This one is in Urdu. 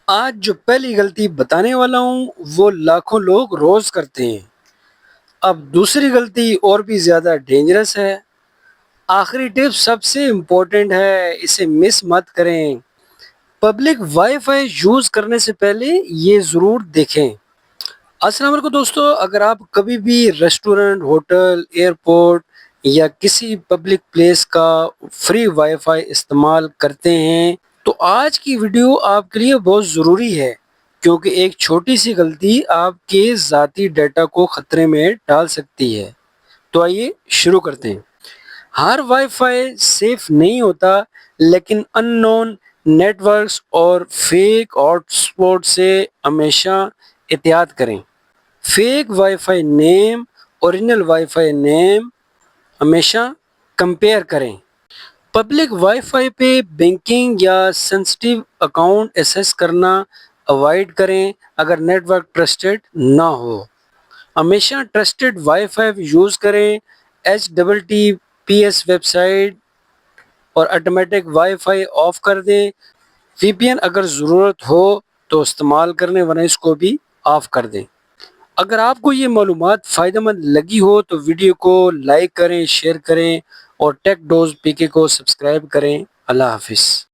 آج جو پہلی غلطی بتانے والا ہوں وہ لاکھوں لوگ روز کرتے ہیں۔ اب دوسری غلطی اور بھی زیادہ ڈینجرس ہے۔ آخری ٹپ سب سے امپورٹنٹ ہے، اسے مس مت کریں۔ پبلک وائی فائی یوز کرنے سے پہلے یہ ضرور دیکھیں۔ السلام علیکم دوستو، اگر آپ کبھی بھی ریسٹورنٹ، ہوٹل، ایئرپورٹ یا کسی پبلک پلیس کا فری وائی فائی استعمال کرتے ہیں تو آج کی ویڈیو آپ کے لیے بہت ضروری ہے، کیونکہ ایک چھوٹی سی غلطی آپ کے ذاتی ڈیٹا کو خطرے میں ڈال سکتی ہے۔ تو آئیے شروع کرتے ہیں۔ ہر وائی فائی سیف نہیں ہوتا، لیکن ان نون نیٹ ورکس اور فیک ہاٹ اسپاٹ سے ہمیشہ احتیاط کریں۔ فیک وائی فائی نیم، اوریجنل وائی فائی نیم ہمیشہ کمپیئر کریں۔ پبلک وائی فائی پہ بینکنگ یا سینسٹیو اکاؤنٹ ایکسس کرنا اوائڈ کریں اگر نیٹ ورک ٹرسٹڈ نہ ہو۔ ہمیشہ ٹرسٹڈ وائی فائی یوز کریں۔ HTTPS ویب سائٹ اور آٹومیٹک وائی فائی آف کر دیں۔ VPN اگر ضرورت ہو تو استعمال کرنے، ورنہ اس کو بھی آف کر دیں۔ اگر آپ کو یہ معلومات فائدہ مند لگی ہو تو ویڈیو کو لائک کریں، شیئر کریں اور ٹیک ڈوز PK کو سبسکرائب کریں۔ اللہ حافظ۔